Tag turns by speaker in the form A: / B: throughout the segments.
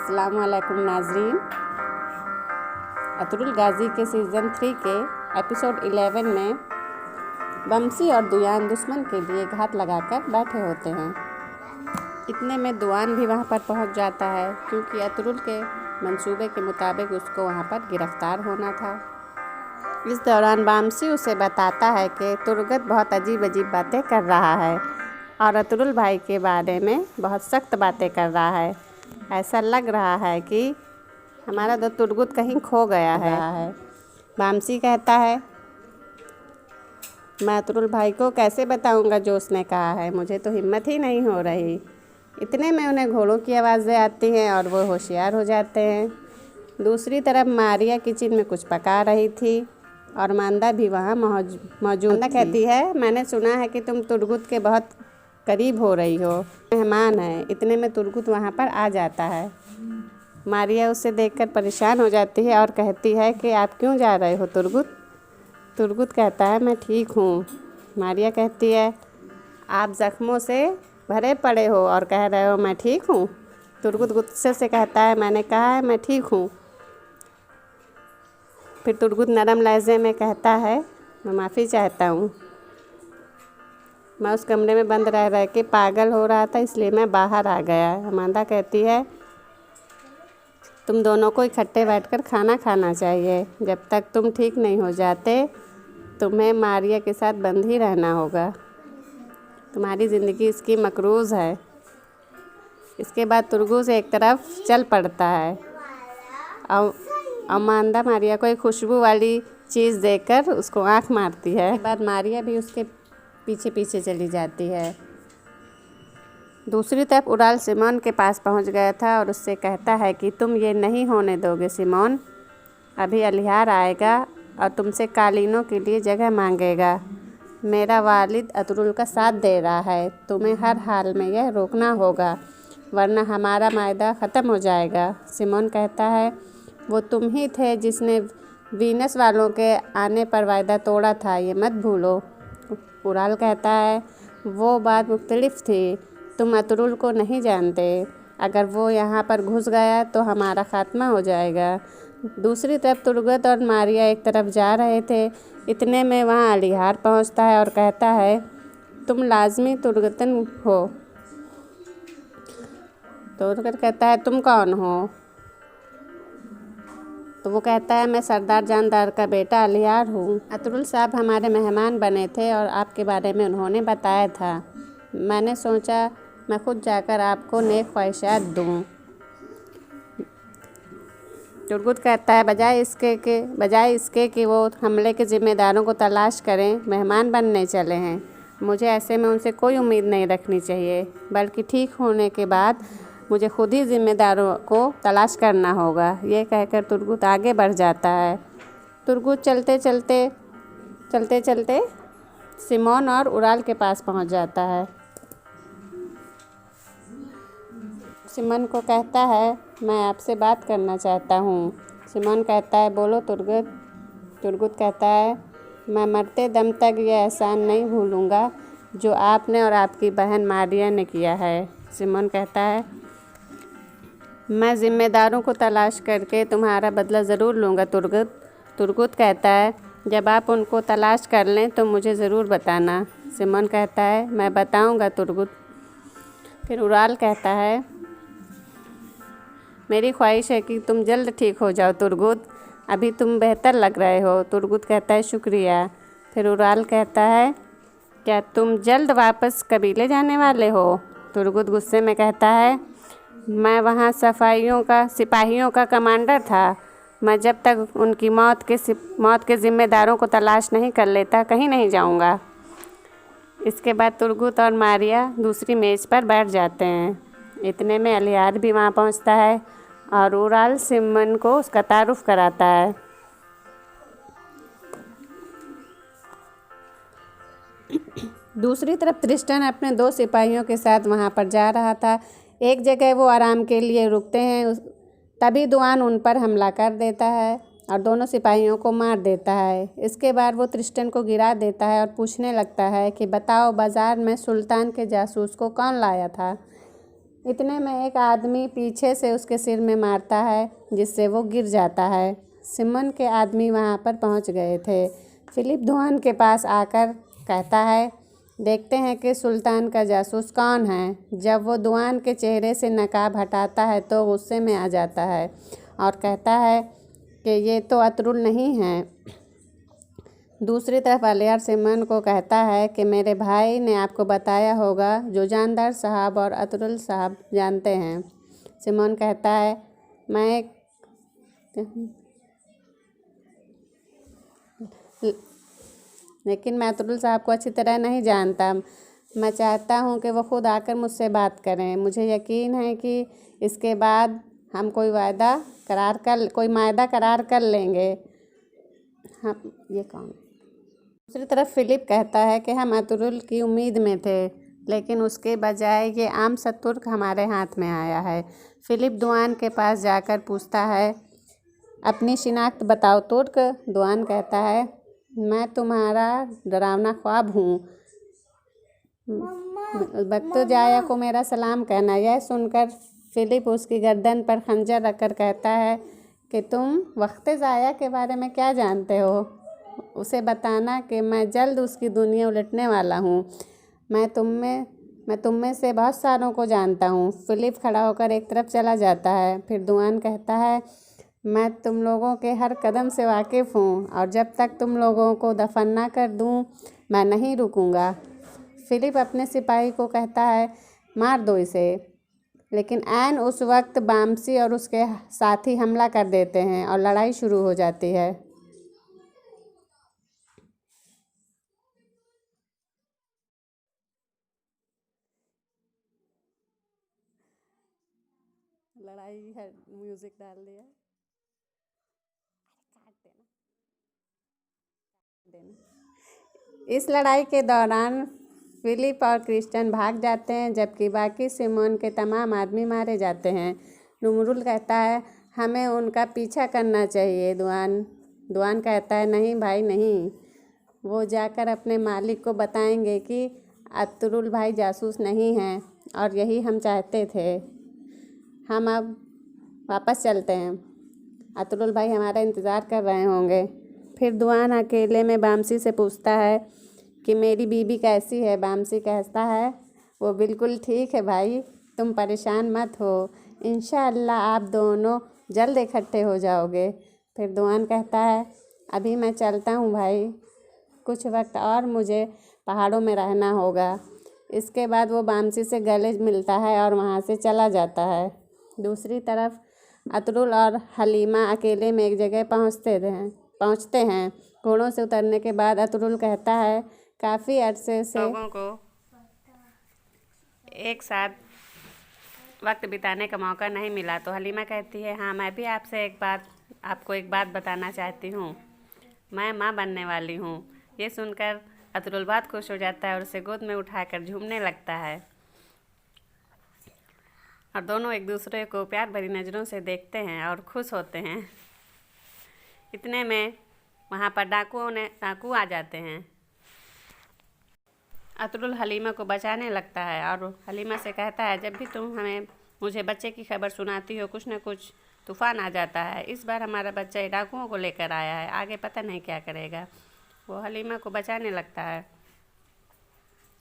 A: अस्सलामुअलैकुम नाजरीन। अतरुल गाजी के सीज़न 3 के एपिसोड 11 में बमसी और दुयान दुश्मन के लिए घात लगाकर बैठे होते हैं। इतने में दुआन भी वहां पर पहुंच जाता है क्योंकि अतरुल के मंसूबे के मुताबिक उसको वहां पर गिरफ्तार होना था। इस दौरान बमसी उसे बताता है कि तुर्गत बहुत अजीब अजीब बातें कर रहा है और अतरुल भाई के बारे में बहुत सख्त बातें कर रहा है। ऐसा लग रहा है कि हमारा तो तुर्गत कहीं खो गया है। बमसी कहता है, मैं अतरुल भाई को कैसे बताऊंगा जो उसने कहा है, मुझे तो हिम्मत ही नहीं हो रही। इतने में उन्हें घोड़ों की आवाज़ें आती हैं और वो होशियार हो जाते हैं। दूसरी तरफ मारिया किचन में कुछ पका रही थी और मांदा भी वहाँ मौजूद कहती है, मैंने सुना है कि तुम तुर्गत के बहुत करीब हो रही हो, मेहमान है। इतने में तुर्गत वहाँ पर आ जाता है। मारिया उसे देखकर परेशान हो जाती है और कहती है कि आप क्यों जा रहे हो तुर्गत? तुर्गत कहता है, मैं ठीक हूँ। मारिया कहती है, आप ज़ख्मों से भरे पड़े हो और कह रहे हो मैं ठीक हूँ? तुर्गत गुस्से से कहता है, मैंने कहा है मैं ठीक हूँ। फिर तुर्गत नरम लहजे में कहता है, मैं माफ़ी चाहता हूँ, मैं उस कमरे में बंद रह के पागल हो रहा था, इसलिए मैं बाहर आ गया। अमांदा कहती है, तुम दोनों को इकट्ठे बैठकर खाना खाना चाहिए। जब तक तुम ठीक नहीं हो जाते तुम्हें मारिया के साथ बंद ही रहना होगा। तुम्हारी ज़िंदगी इसकी मकरूज़ है। इसके बाद तुर्गत एक तरफ चल पड़ता है। अमांदा मारिया को एक खुशबू वाली चीज़ देकर उसको आँख मारती है। उसके बाद मारिया भी उसके पीछे पीछे चली जाती है। दूसरी तरफ उराल सिमोन के पास पहुंच गया था और उससे कहता है कि तुम ये नहीं होने दोगे सिमोन। अभी अलिहार आएगा और तुमसे कालीनों के लिए जगह मांगेगा। मेरा वालिद अतरुल का साथ दे रहा है, तुम्हें हर हाल में यह रोकना होगा वरना हमारा मायदा ख़त्म हो जाएगा। सिमोन कहता है, वो तुम ही थे जिसने वीनस वालों के आने पर वायदा तोड़ा था, ये मत भूलो। उराल कहता है, वो बात मुख्तलिफ थी, तुम अतरुल को नहीं जानते। अगर वो यहाँ पर घुस गया तो हमारा ख़ात्मा हो जाएगा। दूसरी तरफ तुर्गत और मारिया एक तरफ जा रहे थे। इतने में वहाँ अलिहार पहुँचता है और कहता है, तुम लाजमी तुर्गतन हो। तुर्गत कहता है, तुम कौन हो? तो वो कहता है, मैं सरदार जानदार का बेटा अलिहार हूँ। अतरुल साहब हमारे मेहमान बने थे और आपके बारे में उन्होंने बताया था। मैंने सोचा मैं खुद जाकर आपको नेक ख्वाहिशात दूँ। तुर्गत कहता है, बजाय इसके कि वो हमले के ज़िम्मेदारों को तलाश करें, मेहमान बनने चले हैं। मुझे ऐसे में उनसे कोई उम्मीद नहीं रखनी चाहिए, बल्कि ठीक होने के बाद मुझे खुद ही ज़िम्मेदारों को तलाश करना होगा। ये कहकर तुर्गत आगे बढ़ जाता है। तुर्गत चलते चलते सिमोन और उराल के पास पहुंच जाता है। सिमोन को कहता है, मैं आपसे बात करना चाहता हूँ। सिमोन कहता है, बोलो तुर्गत। तुर्गत कहता है, मैं मरते दम तक ये एहसान नहीं भूलूँगा जो आपने और आपकी बहन मारिया ने किया है। सिमोन कहता है, मैं ज़िम्मेदारों को तलाश करके तुम्हारा बदला ज़रूर लूँगा तुर्गत। तुर्गत कहता है, जब आप उनको तलाश कर लें तो मुझे ज़रूर बताना। सिमोन कहता है, मैं बताऊँगा तुर्गत। फिर उराल कहता है, मेरी ख्वाहिश है कि तुम जल्द ठीक हो जाओ तुर्गत, अभी तुम बेहतर लग रहे हो। तुर्गत कहता है, शुक्रिया। फिर उराल कहता है, क्या तुम जल्द वापस कबीले जाने वाले हो? तुर्गत गुस्से में कहता है, मैं वहाँ सिपाहियों का कमांडर था। मैं जब तक उनकी मौत के ज़िम्मेदारों को तलाश नहीं कर लेता कहीं नहीं जाऊँगा। इसके बाद तुर्गत और मारिया दूसरी मेज़ पर बैठ जाते हैं। इतने में अलिहार भी वहाँ पहुँचता है और उराल सिमोन को उसका तारुफ कराता है। दूसरी तरफ त्रिस्टन अपने 2 सिपाहियों के साथ वहाँ पर जा रहा था। एक जगह वो आराम के लिए रुकते हैं, तभी दुआन उन पर हमला कर देता है और दोनों सिपाहियों को मार देता है। इसके बाद वो त्रिस्टन को गिरा देता है और पूछने लगता है कि बताओ, बाज़ार में सुल्तान के जासूस को कौन लाया था? इतने में एक आदमी पीछे से उसके सिर में मारता है, जिससे वो गिर जाता है। सिमोन के आदमी वहाँ पर पहुँच गए थे। फिलिप दुआन के पास आकर कहता है, देखते हैं कि सुल्तान का जासूस कौन है। जब वो दुआन के चेहरे से नकाब हटाता है तो गुस्से में आ जाता है और कहता है कि ये तो अतरुल नहीं है। दूसरी तरफ अलियार सिमोन को कहता है कि मेरे भाई ने आपको बताया होगा, जो जानदार साहब और अतरुल साहब जानते हैं। सिमोन कहता है, लेकिन मैं अतरुल साहब को अच्छी तरह नहीं जानता। मैं चाहता हूँ कि वो खुद आकर मुझसे बात करें। मुझे यकीन है कि इसके बाद हम कोई मायदा करार कर लेंगे। हम ये कौन? दूसरी तरफ फिलिप कहता है कि हम अतरुल की उम्मीद में थे, लेकिन उसके बजाय ये आम सा तुर्क हमारे हाथ में आया है। फिलिप दुआन के पास जाकर पूछता है, अपनी शिनाख्त बताओ तुर्क। दुआन कहता है, मैं तुम्हारा डरावना ख्वाब हूँ। बख्तजाया को मेरा सलाम कहना। यह सुनकर फिलिप उसकी गर्दन पर खंजर रखकर कहता है कि तुम बख्तजाया के बारे में क्या जानते हो? उसे बताना कि मैं जल्द उसकी दुनिया उलटने वाला हूँ। मैं तुम में से बहुत सारों को जानता हूँ। फिलिप खड़ा होकर एक तरफ चला जाता है। फिर दुआन कहता है, मैं तुम लोगों के हर कदम से वाकिफ़ हूँ और जब तक तुम लोगों को दफन ना कर दूँ मैं नहीं रुकूंगा। फिलिप अपने सिपाही को कहता है, मार दो इसे। लेकिन ऐन उस वक्त बामसी और उसके साथी हमला कर देते हैं और लड़ाई शुरू हो जाती है। लड़ाई है, म्यूजिक डाल दिया। इस लड़ाई के दौरान फिलिप और क्रिस्टियन भाग जाते हैं, जबकि बाकी सिमोन के तमाम आदमी मारे जाते हैं। नुमरुल कहता है, हमें उनका पीछा करना चाहिए। दुआन कहता है, नहीं भाई नहीं। वो जाकर अपने मालिक को बताएंगे कि अतरुल भाई जासूस नहीं हैं और यही हम चाहते थे। हम अब वापस चलते हैं। अतरुल भाई हमारा इंतज़ार कर रहे होंगे। फिर दुआन अकेले में बामसी से पूछता है कि मेरी बीबी कैसी है। बामसी कहता है, वो बिल्कुल ठीक है भाई, तुम परेशान मत हो। इंशाअल्लाह आप दोनों जल्द इकट्ठे हो जाओगे। फिर दुआन कहता है, अभी मैं चलता हूँ भाई, कुछ वक्त और मुझे पहाड़ों में रहना होगा। इसके बाद वो बामसी से गले मिलता है और वहाँ से चला जाता है। दूसरी तरफ अतरुल और हलीमा अकेले में एक जगह पहुँचते हैं। घोड़ों से उतरने के बाद अतरुल कहता है, काफ़ी अरसे से लोगों को एक साथ वक्त बिताने का मौका नहीं मिला। तो हलीमा कहती है, हाँ मैं भी आपको एक बात बताना चाहती हूँ। मैं माँ बनने वाली हूँ। ये सुनकर अतरुल बहुत खुश हो जाता है और उसे गोद में उठाकर झूमने लगता है और दोनों एक दूसरे को प्यार भरी नज़रों से देखते हैं और खुश होते हैं। इतने में वहाँ पर डाकू आ जाते हैं। अतरुल हलीमा को बचाने लगता है और हलीमा से कहता है, जब भी तुम मुझे बच्चे की खबर सुनाती हो, कुछ न कुछ तूफ़ान आ जाता है। इस बार हमारा बच्चा डाकुओं को लेकर आया है, आगे पता नहीं क्या करेगा। वो हलीमा को बचाने लगता है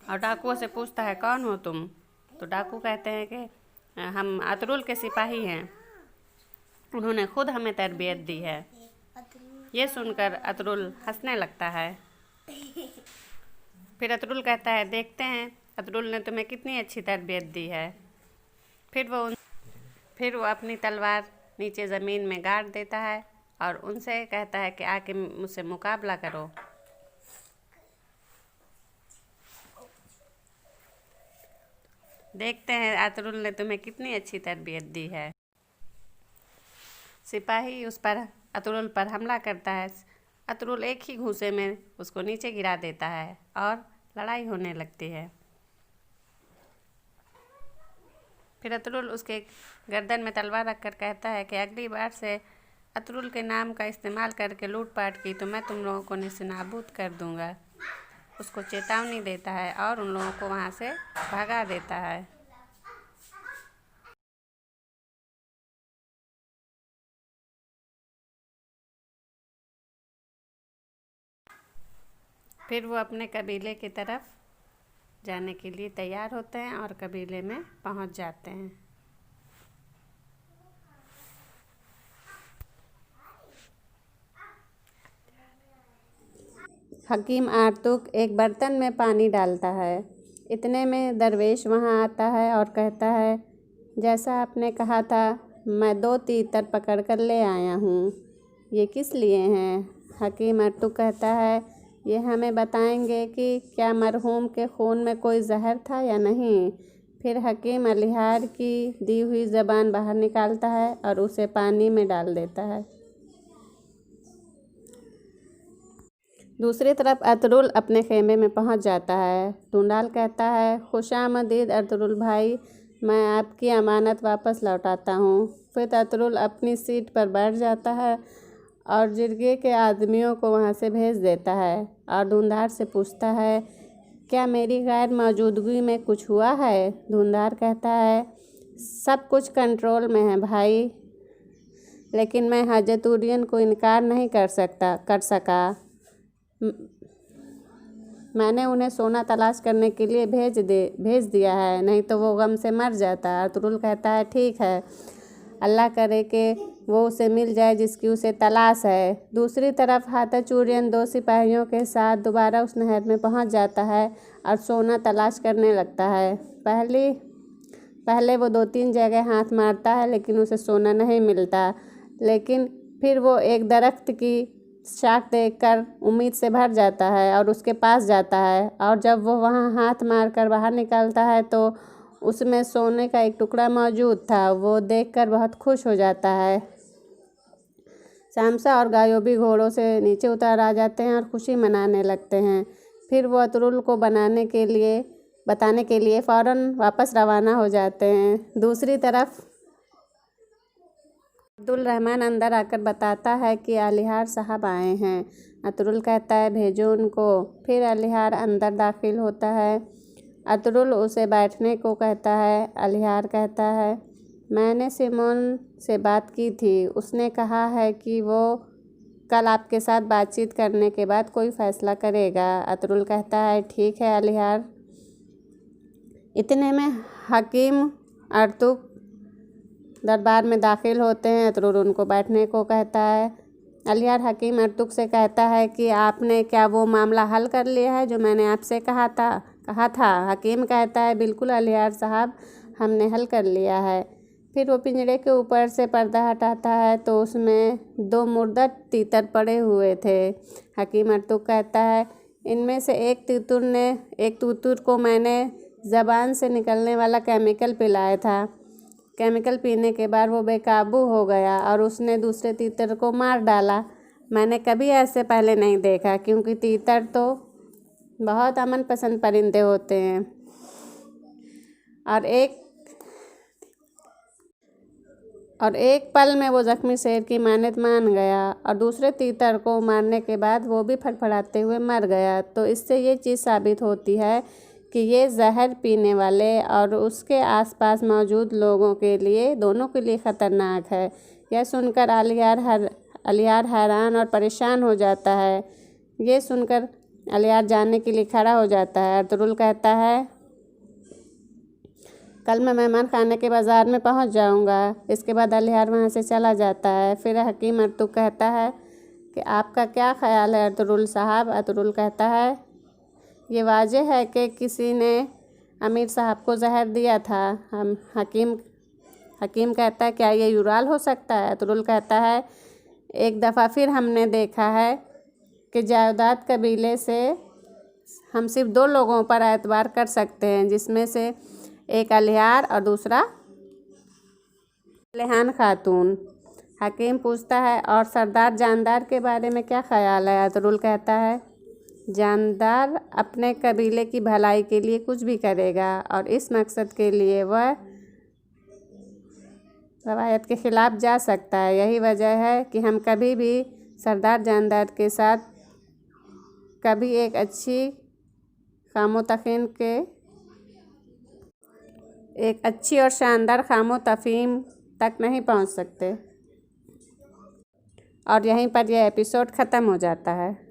A: और डाकुओं से पूछता है, कौन हो तुम? तो डाकू कहते हैं कि हम अतरुल के सिपाही हैं, उन्होंने खुद हमें तरबियत दी है। ये सुनकर अतरुल हंसने लगता है। फिर अतरुल कहता है, देखते हैं अतरुल ने तुम्हें कितनी अच्छी तरबियत दी है। फिर वो अपनी तलवार नीचे ज़मीन में गाड़ देता है और उनसे कहता है कि आके मुझसे मुकाबला करो। देखते हैं अतरुल ने तुम्हें कितनी अच्छी तरबियत दी है। सिपाही अतरुल पर हमला करता है। अतरुल एक ही घूंसे में उसको नीचे गिरा देता है और लड़ाई होने लगती है। फिर अतरुल उसके गर्दन में तलवार रखकर कहता है कि अगली बार से अतरुल के नाम का इस्तेमाल करके लूटपाट की तो मैं तुम लोगों को नेस्तनाबूद कर दूंगा। उसको चेतावनी देता है और उन लोगों को वहाँ से भगा देता है। फिर वो अपने कबीले की तरफ जाने के लिए तैयार होते हैं और कबीले में पहुंच जाते हैं। हकीम आर्तुक एक बर्तन में पानी डालता है। इतने में दरवेश वहाँ आता है और कहता है, जैसा आपने कहा था, मैं 2 तीतर पकड़ कर ले आया हूँ। ये किस लिए हैं? हकीम आर्तुक कहता है, ये हमें बताएंगे कि क्या मरहूम के खून में कोई जहर था या नहीं। फिर हकीम अलिहार की दी हुई ज़बान बाहर निकालता है और उसे पानी में डाल देता है। दूसरी तरफ अतरुल अपने खेमे में पहुंच जाता है। टुंडाल कहता है, खुशामदीद अतरुल भाई, मैं आपकी अमानत वापस लौटाता हूँ। फिर अतरुल अपनी सीट पर बैठ जाता है और जिरगे के आदमियों को वहाँ से भेज देता है और धुंधार से पूछता है, क्या मेरी गैर मौजूदगी में कुछ हुआ है? धुंधार कहता है, सब कुछ कंट्रोल में है भाई, लेकिन मैं हजतुरियन को इनकार नहीं कर सका। मैंने उन्हें सोना तलाश करने के लिए भेज दिया है, नहीं तो वो गम से मर जाता। अतरुल कहता है, ठीक है, अल्लाह करे कि वो उसे मिल जाए जिसकी उसे तलाश है। दूसरी तरफ हजतुरियन 2 सिपाहियों के साथ दोबारा उस नहर में पहुंच जाता है और सोना तलाश करने लगता है। पहले वो 2-3 जगह हाथ मारता है, लेकिन उसे सोना नहीं मिलता। लेकिन फिर वो एक दरख्त की शाख देखकर उम्मीद से भर जाता है और उसके पास जाता है, और जब वो वहाँ हाथ मारकर बाहर निकलता है तो उसमें सोने का एक टुकड़ा मौजूद था। वो देखकर बहुत खुश हो जाता है। शामसा और गायोबी घोड़ों से नीचे उतर आ जाते हैं और खुशी मनाने लगते हैं। फिर वो अतरुल को बताने के लिए फ़ौरन वापस रवाना हो जाते हैं। दूसरी तरफ अब्दुल रहमान अंदर आकर बताता है कि अलिहार साहब आए हैं। अतरुल कहता है, भेजो उनको। फिर अलिहार अंदर दाखिल होता है। अतरुल उसे बैठने को कहता है। अलिहार कहता है, मैंने सिमोन से बात की थी, उसने कहा है कि वो कल आपके साथ बातचीत करने के बाद कोई फ़ैसला करेगा। अतरुल कहता है, ठीक है अलिहार। इतने में हकीम आर्तुक दरबार में दाखिल होते हैं। अतरुल उनको बैठने को कहता है। अलिहार हकीम आर्तुक से कहता है कि आपने क्या वो मामला हल कर लिया है जो मैंने आपसे कहा था? हकीम कहता है, बिल्कुल अलिहार साहब, हमने हल कर लिया है। फिर वो पिंजरे के ऊपर से पर्दा हटाता है तो उसमें 2 मुर्दा तीतर पड़े हुए थे। हकीम आर्तुक कहता है, इनमें से एक तीतर को मैंने ज़बान से निकलने वाला केमिकल पिलाया था। केमिकल पीने के बाद वो बेकाबू हो गया और उसने दूसरे तीतर को मार डाला। मैंने कभी ऐसे पहले नहीं देखा, क्योंकि तीतर तो बहुत अमन पसंद परिंदे होते हैं। और एक पल में वो जख्मी शेर की मानत मान गया और दूसरे तीतर को मारने के बाद वो भी फड़फड़ाते हुए मर गया। तो इससे ये चीज़ साबित होती है कि ये जहर पीने वाले और उसके आसपास मौजूद लोगों के लिए, दोनों के लिए ख़तरनाक है। यह सुनकर अलिहार हैरान और परेशान हो जाता है। ये सुनकर अलिहार जाने के लिए खड़ा हो जाता है। अतरुल कहता है, कल मैं मेहमान खाने के बाज़ार में पहुंच जाऊंगा। इसके बाद अलिहार वहां से चला जाता है। फिर हकीम आर्तुक कहता है कि आपका क्या ख्याल है अतरुल साहब? अतरुल कहता है, ये वाज़ेह है कि किसी ने अमीर साहब को जहर दिया था। हकीम कहता है, क्या ये यूराल हो सकता है? अतरुल कहता है, एक दफ़ा फिर हमने देखा है कि जायदाद कबीले से हम सिर्फ 2 लोगों पर एतबार कर सकते हैं, जिसमें से एक अलिहार और दूसरा लेहान खातून। हकीम पूछता है, और सरदार जानदार के बारे में क्या ख्याल है? अतरुल कहता है, जानदार अपने कबीले की भलाई के लिए कुछ भी करेगा और इस मकसद के लिए वह रवायत के ख़िलाफ़ जा सकता है। यही वजह है कि हम कभी भी सरदार जानदार के साथ कभी एक अच्छी और शानदार खामो तफ़हीम तक नहीं पहुंच सकते। और यहीं पर यह एपिसोड ख़त्म हो जाता है।